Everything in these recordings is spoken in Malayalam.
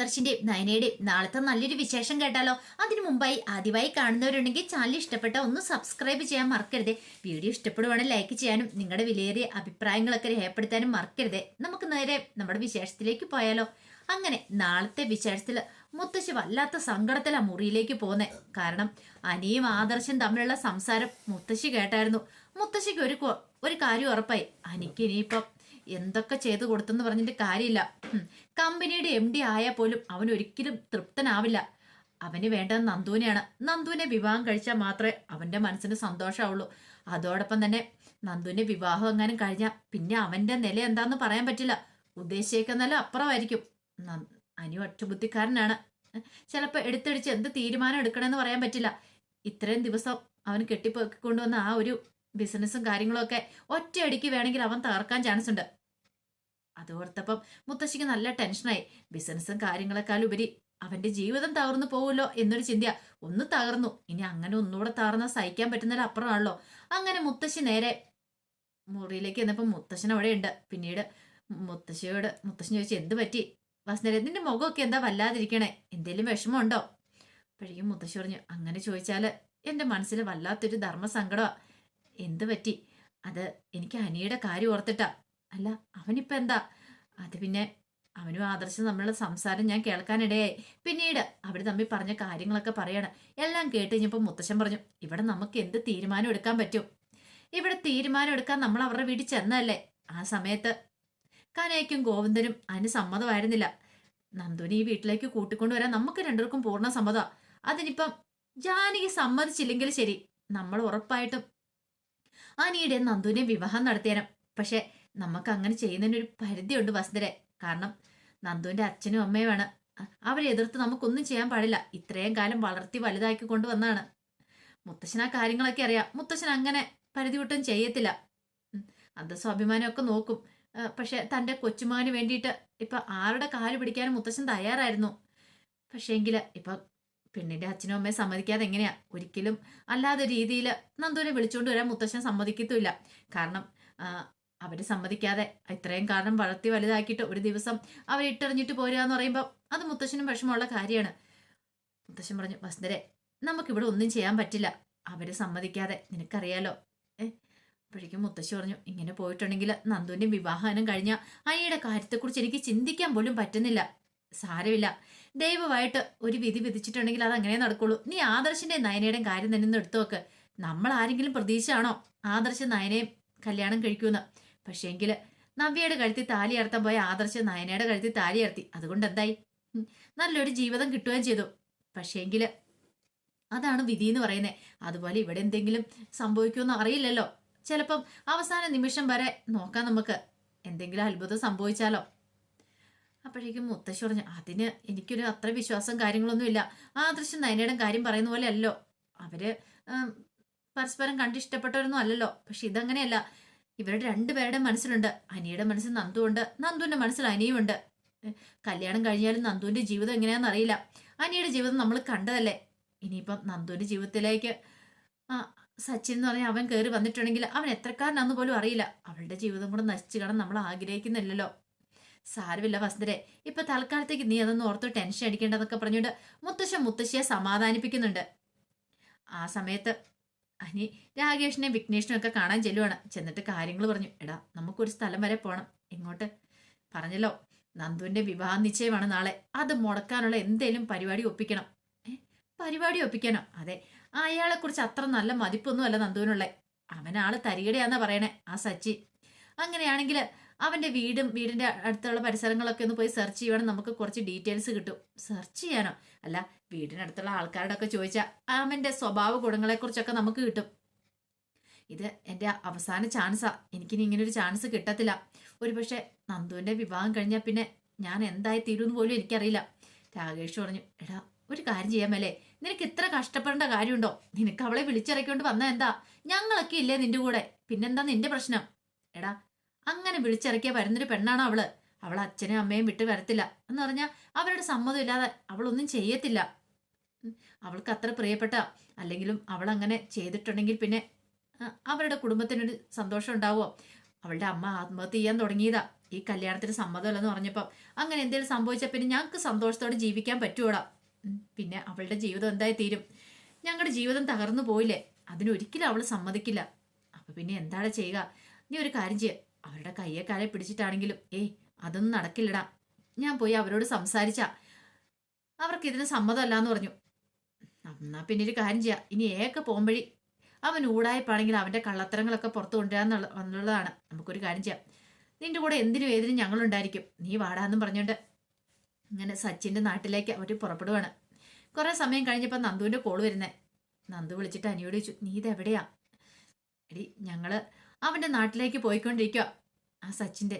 ദർശിന്റെയും നയനയുടെയും നാളത്തെ നല്ലൊരു വിശേഷം കേട്ടാലോ? അതിനു മുമ്പായി ആദ്യമായി കാണുന്നവരുണ്ടെങ്കിൽ ചാനൽ ഇഷ്ടപ്പെട്ട ഒന്ന് സബ്സ്ക്രൈബ് ചെയ്യാൻ മറക്കരുത്. വീഡിയോ ഇഷ്ടപ്പെടുവാണെങ്കിൽ ലൈക്ക് ചെയ്യാനും നിങ്ങളുടെ വിലയേറിയ അഭിപ്രായങ്ങളൊക്കെ രേഖപ്പെടുത്താനും മറക്കരുത്. നമുക്ക് നേരെ നമ്മുടെ വിശേഷത്തിലേക്ക് പോയാലോ? അങ്ങനെ നാളത്തെ വിശേഷത്തിൽ മുത്തശ്ശി വല്ലാത്ത സങ്കടത്തിലാ മുറിയിലേക്ക് പോകുന്നത്. കാരണം അനിയും ആദർശം തമ്മിലുള്ള സംസാരം മുത്തശ്ശി കേട്ടായിരുന്നു. മുത്തശ്ശിക്ക് ഒരു കാര്യം ഉറപ്പായി, അനിക്ക് ഇനിയിപ്പം എന്തൊക്കെ ചെയ്തു കൊടുത്തെന്ന് പറഞ്ഞിട്ട് കാര്യമില്ല. കമ്പനിയുടെ MD ആയാൽ പോലും അവൻ ഒരിക്കലും തൃപ്തനാവില്ല. അവന് വേണ്ടത് നന്ദുവിനെയാണ്. നന്ദുവിനെ വിവാഹം കഴിച്ചാൽ മാത്രമേ അവന്റെ മനസ്സിന് സന്തോഷമാവുള്ളൂ. അതോടൊപ്പം തന്നെ നന്ദുവിന്റെ വിവാഹം എങ്ങാനും കഴിഞ്ഞാൽ പിന്നെ അവന്റെ നില എന്താന്ന് പറയാൻ പറ്റില്ല. ഉദ്ദേശിക്കുന്നല്ല അപ്പുറമായിരിക്കും. അനി ഒറ്റബുദ്ധിക്കാരനാണ്. ചിലപ്പോൾ എടുത്തടിച്ച് എന്ത് തീരുമാനം എടുക്കണമെന്ന് പറയാൻ പറ്റില്ല. ഇത്രയും ദിവസം അവൻ കെട്ടിപ്പൊക്കൊണ്ടുവന്ന ആ ഒരു ബിസിനസ്സും കാര്യങ്ങളും ഒക്കെ ഒറ്റയടിക്ക് വേണമെങ്കിൽ അവൻ തകർക്കാൻ ചാൻസ് ഉണ്ട്. അത് ഓർത്തപ്പം മുത്തശ്ശിക്ക് നല്ല ടെൻഷനായി. ബിസിനസ്സും കാര്യങ്ങളെക്കാൾ ഉപരി അവന്റെ ജീവിതം തകർന്നു പോവുമല്ലോ എന്നൊരു ചിന്ത. ഒന്ന് തകർന്നു, ഇനി അങ്ങനെ ഒന്നുകൂടെ തകർന്നാൽ സഹിക്കാൻ പറ്റുന്നതിൽ അപ്പുറമാണല്ലോ. അങ്ങനെ മുത്തശ്ശി നേരെ മുറിയിലേക്ക് ചെന്നപ്പോൾ മുത്തശ്ശൻ അവിടെ ഉണ്ട്. പിന്നീട് മുത്തശ്ശൻ ചോദിച്ചു, എന്ത് പറ്റി വസുന്ധര, നിന്റെ മുഖമൊക്കെ എന്താ വല്ലാതിരിക്കണേ, എന്തേലും വിഷമമുണ്ടോ? അപ്പോഴേക്കും മുത്തശ്ശി പറഞ്ഞു, അങ്ങനെ ചോദിച്ചാല് എന്റെ മനസ്സിൽ വല്ലാത്തൊരു ധർമ്മസങ്കടമാ. എന്ത് പറ്റി? അത് എനിക്ക് അനിയുടെ കാര്യം ഓർത്തിട്ടാ. അല്ല, അവനിപ്പോ എന്താ? അത് പിന്നെ അവനും ആദർശം തമ്മിലുള്ള സംസാരം ഞാൻ കേൾക്കാനിടയായി. പിന്നീട് അവർ തമ്മിൽ പറഞ്ഞ കാര്യങ്ങളൊക്കെ പറയാണ്. എല്ലാം കേട്ട് കഴിഞ്ഞപ്പോൾ മുത്തശ്ശൻ പറഞ്ഞു, ഇവിടെ നമുക്ക് എന്ത് തീരുമാനം എടുക്കാൻ പറ്റും? ഇവിടെ തീരുമാനം എടുക്കാൻ നമ്മൾ അവരുടെ വീട്ടിൽ ചെന്നല്ലേ. ആ സമയത്ത് കനയ്ക്കും ഗോവിന്ദനും അതിന് സമ്മതമായിരുന്നില്ല. നന്ദുവിനെ ഈ വീട്ടിലേക്ക് കൂട്ടിക്കൊണ്ടുവരാൻ നമുക്ക് രണ്ടുപേർക്കും പൂർണ്ണ സമ്മതമാ. അതിനിപ്പം ജാനകി സമ്മതിച്ചില്ലെങ്കിൽ ശരി, നമ്മൾ ഉറപ്പായിട്ടും അനിയുടെ നന്ദുവിനെ വിവാഹം നടത്തിയാലും. പക്ഷെ നമുക്ക് അങ്ങനെ ചെയ്യുന്നതിനൊരു പരിധിയുണ്ട് വസുന്ധരെ. കാരണം നന്ദുവിന്റെ അച്ഛനും അമ്മയുമാണ്. അവരെ എതിർത്ത് നമുക്കൊന്നും ചെയ്യാൻ പാടില്ല. ഇത്രയും കാലം വളർത്തി വലുതാക്കി കൊണ്ടുവന്നാണ്. മുത്തശ്ശൻ ആ കാര്യങ്ങളൊക്കെ അറിയാം. മുത്തശ്ശൻ അങ്ങനെ പരിധി വിട്ടും ചെയ്യത്തില്ല. അന്തസ്വാഭിമാനമൊക്കെ നോക്കും. പക്ഷെ തന്റെ കൊച്ചുമകന് വേണ്ടിയിട്ട് ഇപ്പൊ ആരുടെ കാല് പിടിക്കാനും മുത്തശ്ശൻ തയ്യാറായിരുന്നു. പക്ഷേങ്കില് ഇപ്പൊ പെണ്ണിന്റെ അച്ഛനും അമ്മയെ സമ്മതിക്കാതെ എങ്ങനെയാ? ഒരിക്കലും അല്ലാതെ രീതിയിൽ നന്ദുവിനെ വിളിച്ചുകൊണ്ട് വരാൻ മുത്തശ്ശൻ സമ്മതിക്കത്തുമില്ല. കാരണം അവര് സമ്മതിക്കാതെ ഇത്രയും കാലം വളർത്തി വലുതാക്കിയിട്ട് ഒരു ദിവസം അവരിട്ടെറിഞ്ഞിട്ട് പോരുക എന്ന് പറയുമ്പോൾ അത് മുത്തശ്ശനും വിഷമമുള്ള കാര്യമാണ്. മുത്തശ്ശൻ പറഞ്ഞു, വസുന്ധരെ, നമുക്കിവിടെ ഒന്നും ചെയ്യാൻ പറ്റില്ല. അവര് സമ്മതിക്കാതെ, നിനക്കറിയാലോ. അപ്പോഴേക്കും മുത്തശ്ശി പറഞ്ഞു, ഇങ്ങനെ പോയിട്ടുണ്ടെങ്കിൽ നന്ദുവിന്റെ വിവാഹനം കഴിഞ്ഞ അനിയുടെ കാര്യത്തെക്കുറിച്ച് എനിക്ക് ചിന്തിക്കാൻ പോലും പറ്റുന്നില്ല. സാരമില്ല, ദൈവമായിട്ട് ഒരു വിധി വിധിച്ചിട്ടുണ്ടെങ്കിൽ അത് അങ്ങനെ നടക്കുള്ളൂ. നീ ആദർശിന്റെ നയനയുടെയും കാര്യം തന്നെ ഒന്ന് എടുത്തു നോക്ക്. നമ്മൾ ആരെങ്കിലും പ്രതീക്ഷയാണോ ആദർശ് നയനയും കല്യാണം കഴിക്കൂന്ന്? പക്ഷേങ്കില് നവ്യയുടെ കഴുത്തി താലി അർത്താൻ പോയ ആദർശ് നയനയുടെ കഴുത്തി താലി അർത്തി. അതുകൊണ്ട് എന്തായി? നല്ലൊരു ജീവിതം കിട്ടുകയും ചെയ്തു. പക്ഷേങ്കില് അതാണ് വിധി എന്ന് പറയുന്നത്. അതുപോലെ ഇവിടെ എന്തെങ്കിലും സംഭവിക്കുമെന്ന് അറിയില്ലല്ലോ. ചിലപ്പം അവസാന നിമിഷം വരെ നോക്കാം, നമുക്ക് എന്തെങ്കിലും അത്ഭുതം സംഭവിച്ചാലോ. അപ്പോഴേക്കും മുത്തശ്ശി പറഞ്ഞു, അതിന് എനിക്കൊരു അത്ര വിശ്വാസം കാര്യങ്ങളൊന്നുമില്ല. ആദർശം നയനയുടെ കാര്യം പറയുന്ന പോലെ അല്ലല്ലോ. അവര് പരസ്പരം കണ്ടിഷ്ടപ്പെട്ടവരൊന്നും അല്ലല്ലോ. പക്ഷെ ഇതങ്ങനെയല്ല. ഇവരുടെ രണ്ടുപേരുടെ മനസ്സിലുണ്ട്. അനിയുടെ മനസ്സിൽ നന്ദുണ്ട്, നന്ദുവിന്റെ മനസ്സിൽ അനിയുമുണ്ട്. കല്യാണം കഴിഞ്ഞാലും നന്ദുവിന്റെ ജീവിതം എങ്ങനെയാണെന്ന് അറിയില്ല. അനിയുടെ ജീവിതം നമ്മൾ കണ്ടതല്ലേ. ഇനിയിപ്പം നന്ദുവിന്റെ ജീവിതത്തിലേക്ക് സച്ചിൻ എന്ന് പറഞ്ഞാൽ അവൻ കയറി വന്നിട്ടുണ്ടെങ്കിൽ അവൻ എത്രക്കാരനാന്ന് പോലും അറിയില്ല. അവളുടെ ജീവിതം കൂടെ നശിച്ചു കാണാൻ നമ്മൾ ആഗ്രഹിക്കുന്നില്ലല്ലോ. സാരമില്ല വസുന്ധരെ, ഇപ്പൊ തൽക്കാലത്തേക്ക് നീ അതൊന്നും ഓർത്ത് ടെൻഷൻ അടിക്കേണ്ടതൊക്കെ പറഞ്ഞുകൊണ്ട് മുത്തശ്ശിയെ സമാധാനിപ്പിക്കുന്നുണ്ട്. ആ സമയത്ത് അനി രാകേഷിനെയും വിഘ്നേഷിനെയും ഒക്കെ കാണാൻ ചെല്ലുവാണ്. ചെന്നിട്ട് കാര്യങ്ങൾ പറഞ്ഞു, എടാ നമുക്കൊരു സ്ഥലം വരെ പോണം. എങ്ങോട്ട്? പറഞ്ഞല്ലോ, നന്ദുവിന്റെ വിവാഹ നിശ്ചയമാണ് നാളെ. അത് മുടക്കാനുള്ള എന്തേലും പരിപാടി ഒപ്പിക്കണം. പരിപാടി ഒപ്പിക്കാനോ? അതെ, അയാളെ കുറിച്ച് അത്ര നല്ല മതിപ്പൊന്നും അല്ല നന്ദുവിനുള്ള. അവനാള് തരികടയാന്നാ പറയണേ ആ സച്ചി. അങ്ങനെയാണെങ്കിൽ അവന്റെ വീടിന്റെ അടുത്തുള്ള പരിസരങ്ങളൊക്കെ ഒന്ന് പോയി സെർച്ച് ചെയ്യുവാണെങ്കിൽ നമുക്ക് കുറച്ച് ഡീറ്റെയിൽസ് കിട്ടും. സെർച്ച് ചെയ്യാനോ? അല്ല, വീടിനടുത്തുള്ള ആൾക്കാരുടെ ഒക്കെ ചോദിച്ചാൽ അവന്റെ സ്വഭാവ ഗുണങ്ങളെ കുറിച്ചൊക്കെ നമുക്ക് കിട്ടും. ഇത് എന്റെ അവസാന ചാൻസാ. എനിക്കിനി ഇങ്ങനൊരു ചാൻസ് കിട്ടത്തില്ല. ഒരു പക്ഷെ നന്ദുവിന്റെ വിവാഹം കഴിഞ്ഞാൽ പിന്നെ ഞാൻ എന്തായി തീരുമെന്ന് പോലും എനിക്കറിയില്ല. രാകേഷ് പറഞ്ഞു, എടാ ഒരു കാര്യം ചെയ്യാൻ മേലേ, നിനക്ക് ഇത്ര കഷ്ടപ്പെടേണ്ട കാര്യമുണ്ടോ? നിനക്ക് അവളെ വിളിച്ചിറക്കിക്കൊണ്ട് വന്നാ എന്താ? ഞങ്ങളൊക്കെ ഇല്ലേ നിന്റെ കൂടെ? പിന്നെന്താ നിന്റെ പ്രശ്നം? എടാ, അങ്ങനെ വിളിച്ചിറക്കിയ വരുന്നൊരു പെണ്ണാണോ അവള്? അവൾ അച്ഛനും അമ്മയും വിട്ട് വരത്തില്ല എന്ന് പറഞ്ഞാൽ അവരുടെ സമ്മതം ഇല്ലാതെ അവളൊന്നും ചെയ്യത്തില്ല. അവൾക്ക് അത്ര പ്രിയപ്പെട്ട, അല്ലെങ്കിലും അവൾ അങ്ങനെ ചെയ്തിട്ടുണ്ടെങ്കിൽ പിന്നെ അവരുടെ കുടുംബത്തിനൊരു സന്തോഷം ഉണ്ടാവുമോ? അവളുടെ അമ്മ ആത്മഹത്യ ചെയ്യാൻ തുടങ്ങിയതാ. ഈ കല്യാണത്തിന് സമ്മതമല്ലെന്ന് പറഞ്ഞപ്പോൾ അങ്ങനെ എന്തെങ്കിലും സംഭവിച്ചാൽ പിന്നെ ഞങ്ങൾക്ക് സന്തോഷത്തോടെ ജീവിക്കാൻ പറ്റുമോടാ. പിന്നെ അവളുടെ ജീവിതം എന്തായി തീരും? ഞങ്ങളുടെ ജീവിതം തകർന്നു പോയില്ലേ? അതിനൊരിക്കലും അവൾ സമ്മതിക്കില്ല. അപ്പൊ പിന്നെ എന്താണ് ചെയ്യുക? നീ ഒരു കാര്യം ചെയ്യുക, അവരുടെ കയ്യെ കാലെ പിടിച്ചിട്ടാണെങ്കിലും അതൊന്നും നടക്കില്ലടാ. ഞാൻ പോയി അവരോട് സംസാരിച്ച അവർക്ക് ഇതിന് സമ്മതമല്ലാന്ന് പറഞ്ഞു. എന്നാ പിന്നെ ഒരു കാര്യം ചെയ്യാം, ഇനി പോകുമ്പഴി അവൻ ഊടായ്പാണെങ്കിൽ അവന്റെ കള്ളത്തരങ്ങളൊക്കെ പുറത്തു കൊണ്ടുവരാന്നുള്ളതാണ്. നമുക്കൊരു കാര്യം ചെയ്യാം, നിന്റെ കൂടെ എന്തിനും ഏതിനും ഞങ്ങളുണ്ടായിരിക്കും, നീ വാടാന്നും പറഞ്ഞുകൊണ്ട് ഇങ്ങനെ സച്ചിന്റെ നാട്ടിലേക്ക് അവർ പുറപ്പെടുവാണ്. കുറെ സമയം കഴിഞ്ഞപ്പോൾ നന്ദുവിന്റെ കോള് വരുന്നേ. നന്ദു വിളിച്ചിട്ട് അനിയോട് ചോദിച്ചു, നീ ഇതെവിടെയാ? എടി ഞങ്ങള് അവന്റെ നാട്ടിലേക്ക് പോയിക്കൊണ്ടിരിക്കുക. ആ സച്ചിന്റെ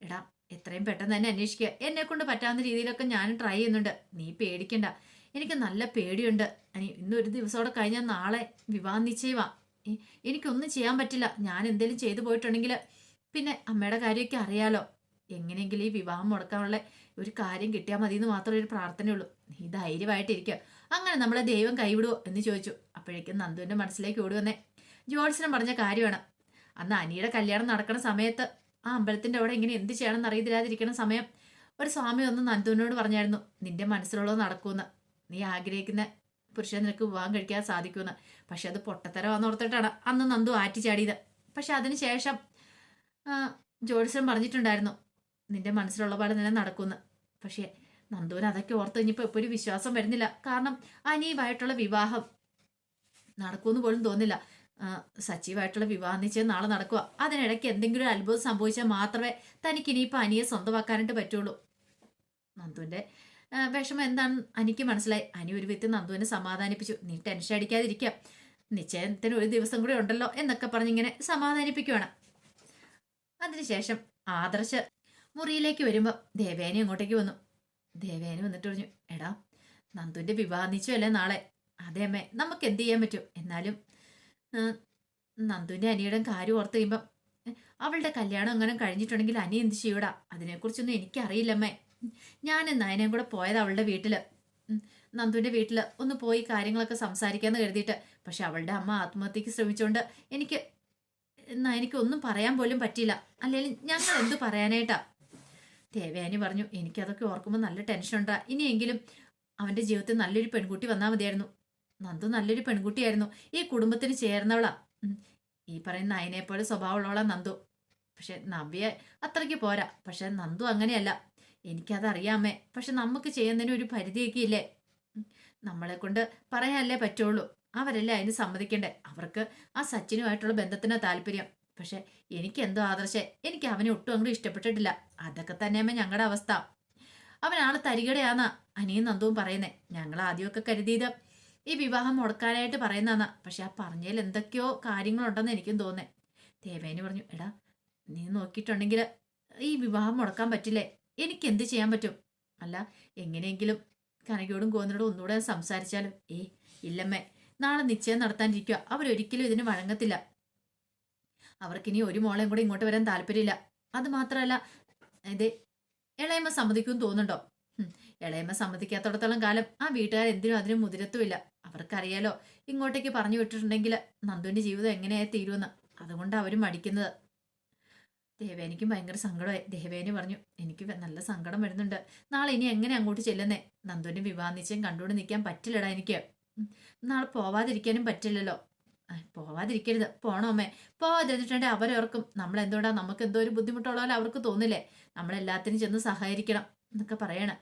എടാ എത്രയും പെട്ടെന്ന് തന്നെ അന്വേഷിക്കുക. എന്നെ കൊണ്ട് പറ്റാവുന്ന രീതിയിലൊക്കെ ഞാനും ട്രൈ ചെയ്യുന്നുണ്ട്, നീ പേടിക്കണ്ട. എനിക്ക് നല്ല പേടിയുണ്ട് അനി. ഇന്നൊരു ദിവസത്തോടെ കഴിഞ്ഞാൽ നാളെ വിവാഹ നിശ്ചയമാ. എനിക്കൊന്നും ചെയ്യാൻ പറ്റില്ല. ഞാൻ എന്തെങ്കിലും ചെയ്തു പോയിട്ടുണ്ടെങ്കിൽ പിന്നെ അമ്മയുടെ കാര്യമൊക്കെ അറിയാലോ. എങ്ങനെയെങ്കിലും ഈ വിവാഹം മുടക്കാനുള്ള ഒരു കാര്യം കിട്ടിയാൽ മതി എന്ന് മാത്രമേ ഒരു പ്രാർത്ഥനയുള്ളൂ. നീ ധൈര്യമായിട്ടിരിക്കുക. അങ്ങനെ നമ്മളെ ദൈവം കൈവിടുവോ എന്ന് ചോദിച്ചു. അപ്പോഴേക്കും നന്ദുവിന്റെ മനസ്സിലേക്ക് ഓടി വന്നേ ജോത്സനം പറഞ്ഞ കാര്യമാണ്. അന്ന് അനിയുടെ കല്യാണം നടക്കുന്ന സമയത്ത് ആ അമ്പലത്തിന്റെ അവിടെ ഇങ്ങനെ എന്ത് ചെയ്യണമെന്ന് അറിയത്തില്ലാതിരിക്കുന്ന സമയം ഒരു സ്വാമി ഒന്ന് നന്ദുവിനോട് പറഞ്ഞായിരുന്നു, നിന്റെ മനസ്സിലുള്ളത് നടക്കുമെന്ന്. നീ ആഗ്രഹിക്കുന്ന പുരുഷനെ നിനക്ക് വിവാഹം കഴിക്കാൻ സാധിക്കുമെന്ന്. പക്ഷെ അത് പൊട്ടത്തരമാണെന്ന് ഓർത്തിട്ടാണ് അന്ന് നന്ദു ആറ്റിച്ചാടിയത്. പക്ഷെ അതിനുശേഷം ജോത്സ്യം പറഞ്ഞിട്ടുണ്ടായിരുന്നു, നിന്റെ മനസ്സിലുള്ള പോലെ തന്നെ നടക്കുമെന്ന്. പക്ഷേ നന്ദുവിന് അതൊക്കെ ഓർത്ത് കഴിഞ്ഞപ്പോൾ ഇപ്പോൾ ഒരു വിശ്വാസം വരുന്നില്ല. കാരണം അനിയുമായിട്ടുള്ള വിവാഹം നടക്കുമെന്ന് പോലും തോന്നില്ല. സജീവായിട്ടുള്ള വിവാഹം നിശ്ചയം നാളെ നടക്കുക. അതിനിടയ്ക്ക് എന്തെങ്കിലും ഒരു അത്ഭുതം സംഭവിച്ചാൽ മാത്രമേ തനിക്ക് ഇനിയിപ്പോൾ അനിയെ സ്വന്തമാക്കാനായിട്ട് പറ്റുള്ളൂ. നന്ദുവിന്റെ വിഷമം എന്താണെന്ന് അനിക്ക് മനസ്സിലായി. അനി ഒരു വിധത്തിൽ നന്ദുവിനെ സമാധാനിപ്പിച്ചു. നീ ടെൻഷൻ അടിക്കാതിരിക്കുക, നിശ്ചയത്തിന് ഒരു ദിവസം കൂടി ഉണ്ടല്ലോ എന്നൊക്കെ പറഞ്ഞിങ്ങനെ സമാധാനിപ്പിക്കുവാണ്. അതിനുശേഷം ആദർശ് മുറിയിലേക്ക് വരുമ്പോൾ ദേവേനി അങ്ങോട്ടേക്ക് വന്നു. ദേവേനി വന്നിട്ട് പറഞ്ഞു, എടാ നന്ദുവിന്റെ വിവാഹ നിശ്ചയമല്ലേ നാളെ? അതെ അമ്മേ, നമുക്ക് എന്ത് ചെയ്യാൻ പറ്റും? എന്നാലും നന്ദുവിന്റെ അനിയുടെ കാര്യം ഓർത്ത് കഴിയുമ്പം അവളുടെ കല്യാണം അങ്ങനെ കഴിഞ്ഞിട്ടുണ്ടെങ്കിൽ അനി എന്ത് ചെയ്യൂടാ? അതിനെക്കുറിച്ചൊന്നും എനിക്കറിയില്ലമ്മേ. ഞാൻ നയനയും കൂടെ പോയത് അവളുടെ വീട്ടില്, നന്ദുവിന്റെ വീട്ടില് ഒന്ന് പോയി കാര്യങ്ങളൊക്കെ സംസാരിക്കാന്ന് കരുതിയിട്ട്. പക്ഷെ അവളുടെ അമ്മ ആത്മഹത്യക്ക് ശ്രമിച്ചുകൊണ്ട് എനിക്ക് ഒന്നും പറയാൻ പോലും പറ്റിയില്ല. അല്ലെങ്കിൽ ഞങ്ങൾ എന്തു പറയാനായിട്ടാ? ദേവയാനി പറഞ്ഞു, എനിക്കതൊക്കെ ഓർക്കുമ്പോൾ നല്ല ടെൻഷൻ ഉണ്ടാ. ഇനിയെങ്കിലും അവന്റെ ജീവിതത്തിൽ നല്ലൊരു പെൺകുട്ടി വന്നാൽ മതിയായിരുന്നു. നന്ദു നല്ലൊരു പെൺകുട്ടിയായിരുന്നു, ഈ കുടുംബത്തിന് ചേർന്നവളാ. ഈ പറയുന്ന നയനെപ്പോലെ സ്വഭാവമുള്ളവളാ നന്ദു. പക്ഷെ നവ്യ അത്രയ്ക്ക് പോരാ. പക്ഷെ നന്ദു അങ്ങനെയല്ല, എനിക്കതറിയാമേ. പക്ഷെ നമുക്ക് ചെയ്യുന്നതിന് ഒരു പരിധിയൊക്കെ ഇല്ലേ? നമ്മളെ കൊണ്ട് പറയാനല്ലേ പറ്റുള്ളൂ. അവരല്ലേ അതിന് സമ്മതിക്കണ്ടേ? അവർക്ക് ആ സച്ചിനുമായിട്ടുള്ള ബന്ധത്തിനാ താല്പര്യം. പക്ഷെ എനിക്കെന്തോ ആദർശേ, എനിക്ക് അവനെ ഒട്ടും അങ്ങോട്ട് ഇഷ്ടപ്പെട്ടിട്ടില്ല. അതൊക്കെ തന്നെയമ്മേ ഞങ്ങളുടെ അവസ്ഥ. അവനാള് തരികടയാന്നാ അനിയും നന്ദുവും പറയുന്നേ. ഞങ്ങൾ ആദ്യമൊക്കെ കരുതിയത് ഈ വിവാഹം മുടക്കാനായിട്ട് പറയുന്നതാ. പക്ഷെ ആ പറഞ്ഞതിൽ എന്തൊക്കെയോ കാര്യങ്ങളുണ്ടെന്ന് എനിക്കും തോന്നേ. ദേവേനി പറഞ്ഞു, എടാ നീ നോക്കിയിട്ടുണ്ടെങ്കിൽ ഈ വിവാഹം മുടക്കാൻ പറ്റില്ലേ? എനിക്ക് എന്ത് ചെയ്യാൻ പറ്റും? അല്ല എങ്ങനെയെങ്കിലും കനകയോടും ഗോവിന്ദനോടും ഒന്നുകൂടെ സംസാരിച്ചാലും. ഇല്ലമ്മേ, നാളെ നിശ്ചയം നടത്താനിരിക്കുക. അവരൊരിക്കലും ഇതിന് വഴങ്ങത്തില്ല. അവർക്കിനി ഒരു മോളെയും കൂടെ ഇങ്ങോട്ട് വരാൻ താല്പര്യമില്ല. അത് മാത്രമല്ല, ഇത് ഇളയമ്മ സമ്മതിക്കുമെന്ന് തോന്നുന്നുണ്ടോ? ഇളയമ്മ സമ്മതിക്കാത്തടത്തോളം കാലം ആ വീട്ടുകാർ എന്തിനും അതിനും മുതിരത്തുമില്ല. അവർക്കറിയാലോ ഇങ്ങോട്ടേക്ക് പറഞ്ഞു വിട്ടിട്ടുണ്ടെങ്കിൽ നന്ദുവിന്റെ ജീവിതം എങ്ങനെയായി തീരുമെന്ന്. അതുകൊണ്ട് അവരും മടിക്കുന്നത്. ദേവേനിക്കും ഭയങ്കര സങ്കടമായി. ദേവേനി പറഞ്ഞു, എനിക്ക് നല്ല സങ്കടം വരുന്നുണ്ട്. നാളെ ഇനി എങ്ങനെ അങ്ങോട്ട് ചെല്ലുന്നേ? നന്ദുവിന്റെ വിവാഹ നിശ്ചയം കണ്ടുകൊണ്ട് നിൽക്കാൻ പറ്റില്ലടാ എനിക്ക്. നാളെ പോവാതിരിക്കാനും പറ്റില്ലല്ലോ. പോവാതിരിക്കരുത്, പോണോ അമ്മേ? പോവാതിരുന്നിട്ടുണ്ടെ അവരോർക്കും നമ്മളെന്തോടാ നമുക്ക് എന്തോ ഒരു ബുദ്ധിമുട്ടുള്ള പോലെ അവർക്ക് തോന്നില്ലേ? നമ്മളെല്ലാത്തിനും ചെന്ന് സഹകരിക്കണം എന്നൊക്കെ പറയണം.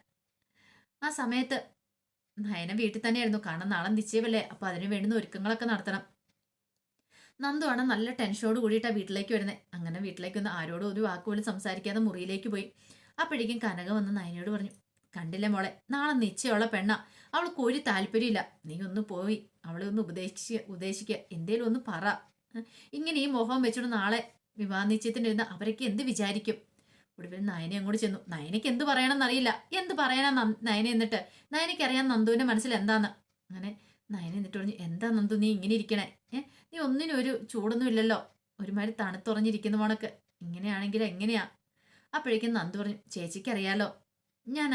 ആ സമയത്ത് നയന വീട്ടിൽ തന്നെയായിരുന്നു. കാരണം നാളെ നിശ്ചയമല്ലേ, അപ്പൊ അതിന് വേണ്ടുന്ന ഒരുക്കങ്ങളൊക്കെ നടത്തണം. നന്ദുവാണ് നല്ല ടെൻഷനോട് കൂടിയിട്ടാണ് വീട്ടിലേക്ക് വരുന്നത്. അങ്ങനെ വീട്ടിലേക്ക് വന്ന് ആരോടും ഒരു വാക്കുപോലും സംസാരിക്കാതെ മുറിയിലേക്ക് പോയി. അപ്പോഴേക്കും കനക വന്ന് നയനയോട് പറഞ്ഞു, കണ്ടില്ലേ മോളെ, നാളെ നിശ്ചയമുള്ള പെണ്ണ, അവൾക്ക് ഒരു താല്പര്യമില്ല. നീ ഒന്ന് പോയി അവളെ ഒന്ന് ഉപദേശിക്കുക, എന്തേലും ഒന്ന് പറ. ഇങ്ങനെ ഈ മുഖം വെച്ചിട്ട് നാളെ വിവാഹ നിശ്ചയത്തിനിരുന്ന് അവരൊക്കെ എന്ത് വിചാരിക്കും? ഒടുവിൽ നയനെ അങ്ങോട്ട് ചെന്നു. നയനയ്ക്ക് എന്ത് പറയണമെന്നറിയില്ല. എന്ത് പറയാനാ നയന എന്നിട്ട്? നയനയ്ക്കറിയാം നന്ദുവിന്റെ മനസ്സിൽ എന്താന്ന്. അങ്ങനെ നയന എന്നിട്ട് പറഞ്ഞു, എന്താ നന്ദു നീ ഇങ്ങനെ ഇരിക്കണേ? നീ ഒന്നിനും ഒരു ചൂടൊന്നും ഇല്ലല്ലോ, ഒരുമാതിരി തണുത്തുറഞ്ഞിരിക്കുന്ന മോണക്ക്. ഇങ്ങനെയാണെങ്കിൽ എങ്ങനെയാ? അപ്പോഴേക്കും നന്ദു പറഞ്ഞു, ചേച്ചിക്കറിയാലോ ഞാൻ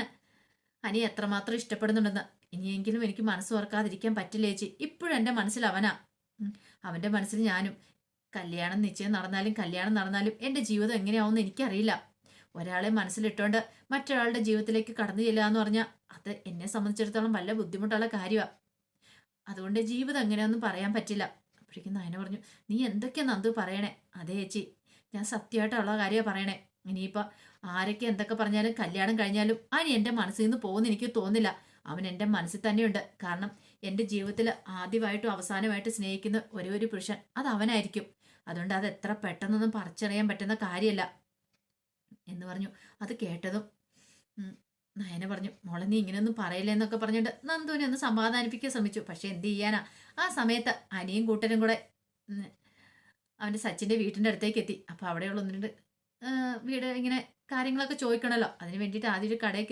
അനി എത്രമാത്രം ഇഷ്ടപ്പെടുന്നുണ്ടെന്ന്. ഇനിയെങ്കിലും എനിക്ക് മനസ്സ് ഓർക്കാതിരിക്കാൻ പറ്റില്ല ചേച്ചി. ഇപ്പോഴും എൻ്റെ മനസ്സിൽ അവനാ, അവൻ്റെ മനസ്സിൽ ഞാനും. കല്യാണം നിശ്ചയം നടന്നാലും കല്യാണം നടന്നാലും എൻ്റെ ജീവിതം എങ്ങനെയാവുമെന്ന് എനിക്കറിയില്ല. ഒരാളെ മനസ്സിലിട്ടുകൊണ്ട് മറ്റൊരാളുടെ ജീവിതത്തിലേക്ക് കടന്നു ചെല്ലുക എന്ന് പറഞ്ഞാൽ അത് എന്നെ സംബന്ധിച്ചിടത്തോളം വല്ല ബുദ്ധിമുട്ടുള്ള കാര്യമാണ്. അതുകൊണ്ട് ജീവിതം എങ്ങനെയൊന്നും പറയാൻ പറ്റില്ല. അപ്പോഴേക്കും നയന പറഞ്ഞു, നീ എന്തൊക്കെയാ നന്ദു പറയണേ? അതേ ചേച്ചി, ഞാൻ സത്യമായിട്ടുള്ള കാര്യമാണ് പറയണേ. ഇനിയിപ്പോൾ ആരൊക്കെ എന്തൊക്കെ പറഞ്ഞാലും കല്യാണം കഴിഞ്ഞാലും അവൻ എൻ്റെ മനസ്സിൽ നിന്ന് പോകുന്ന എനിക്ക് തോന്നില്ല. അവൻ എൻ്റെ മനസ്സിൽ തന്നെയുണ്ട്. കാരണം എൻ്റെ ജീവിതത്തിൽ ആദ്യമായിട്ടും അവസാനമായിട്ട് സ്നേഹിക്കുന്ന ഒരേ ഒരു പുരുഷൻ അത് അവനായിരിക്കും. അതുകൊണ്ട് അത് എത്ര പെട്ടെന്നൊന്നും പറിച്ചറിയാൻ പറ്റുന്ന കാര്യമല്ല എന്ന് പറഞ്ഞു. അത് കേട്ടതും നയന പറഞ്ഞു, മോളെ നീ ഇങ്ങനെയൊന്നും പറയില്ല എന്നൊക്കെ പറഞ്ഞിട്ട് നന്ദുവിനെ ഒന്ന് സമാധാനിപ്പിക്കാൻ ശ്രമിച്ചു. പക്ഷെ എന്ത് ചെയ്യാനാ, ആ സമയത്ത് അനിയും കൂട്ടരും കൂടെ അവൻ്റെ സച്ചിൻ്റെ വീട്ടിൻ്റെ അടുത്തേക്ക് എത്തി. അപ്പോൾ അവിടെയുള്ള ഒന്ന് രണ്ട് വീട് ഇങ്ങനെ കാര്യങ്ങളൊക്കെ ചോദിക്കണമല്ലോ. അതിന് വേണ്ടിയിട്ട് ആദ്യം ഒരു കടയിൽ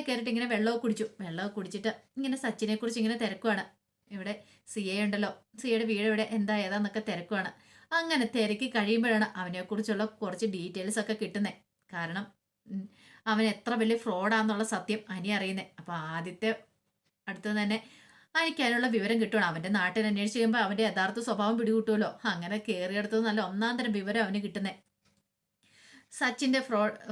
കയറിയിട്ട് ഇങ്ങനെ വെള്ളമൊക്കെ കുടിച്ചു. വെള്ളമൊക്കെ കുടിച്ചിട്ട് ഇങ്ങനെ സച്ചിനെ കുറിച്ച് ഇങ്ങനെ തിരക്കുവാണ്. ഇവിടെ സിയ ഉണ്ടല്ലോ, സിയയുടെ വീട് ഇവിടെ എന്താ ഏതാന്നൊക്കെ തിരക്കുവാണ്. അങ്ങനെ തിരക്കി കഴിയുമ്പോഴാണ് അവനെക്കുറിച്ചുള്ള കുറച്ച് ഡീറ്റെയിൽസ് ഒക്കെ കിട്ടുന്നത്. കാരണം അവൻ എത്ര വലിയ ഫ്രോഡാന്നുള്ള സത്യം അനി അറിയുന്നത്. അപ്പോൾ ആദ്യത്തെ അടുത്ത് തന്നെ എനിക്ക് അതിനുള്ള വിവരം കിട്ടുകയാണ്. അവൻ്റെ നാട്ടിൽ അന്വേഷിച്ച് കഴിയുമ്പോൾ അവൻ്റെ യഥാർത്ഥ സ്വഭാവം പിടികൂട്ടുമല്ലോ. അങ്ങനെ കയറിയെടുത്തത് നല്ല ഒന്നാം തരം വിവരം അവന് കിട്ടുന്നത്. സച്ചിൻ്റെ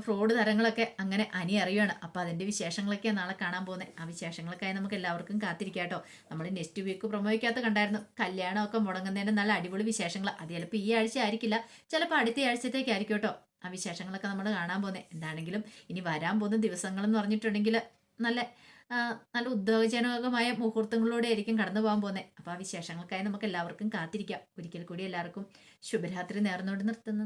ഫ്രോഡ് തരങ്ങളൊക്കെ അങ്ങനെ അനി അറിയുകയാണ്. അപ്പോൾ അതിൻ്റെ വിശേഷങ്ങളൊക്കെയാണ് നാളെ കാണാൻ പോകുന്നത്. ആ വിശേഷങ്ങളൊക്കെ നമുക്ക് എല്ലാവർക്കും കാത്തിരിക്കാം കേട്ടോ. നമ്മൾ നെക്സ്റ്റ് വീക്ക് പ്രൊമോയ്ക്കകത്ത് കണ്ടായിരുന്നു കല്യാണമൊക്കെ മുടങ്ങുന്നതിൻ്റെ നല്ല അടിപൊളി വിശേഷങ്ങൾ. അത് ചിലപ്പോൾ ഈ ആഴ്ച ആയിരിക്കില്ല, ചിലപ്പോൾ അടുത്ത ആഴ്ചത്തേക്കായിരിക്കും കേട്ടോ ആ വിശേഷങ്ങളൊക്കെ നമ്മൾ കാണാൻ പോകുന്നത്. എന്താണെങ്കിലും ഇനി വരാൻ പോകുന്ന ദിവസങ്ങളെന്ന് പറഞ്ഞിട്ടുണ്ടെങ്കിൽ നല്ല നല്ല ഉദ്യോഗജനകമായ മുഹൂർത്തങ്ങളിലൂടെ ആയിരിക്കും കടന്നു പോകാൻ പോകുന്നത്. അപ്പോൾ ആ വിശേഷങ്ങൾക്കായി നമുക്ക് എല്ലാവർക്കും കാത്തിരിക്കാം. ഒരിക്കൽ കൂടി എല്ലാവർക്കും ശുഭരാത്രി നേർന്നുകൊണ്ട് നിർത്തുന്നു.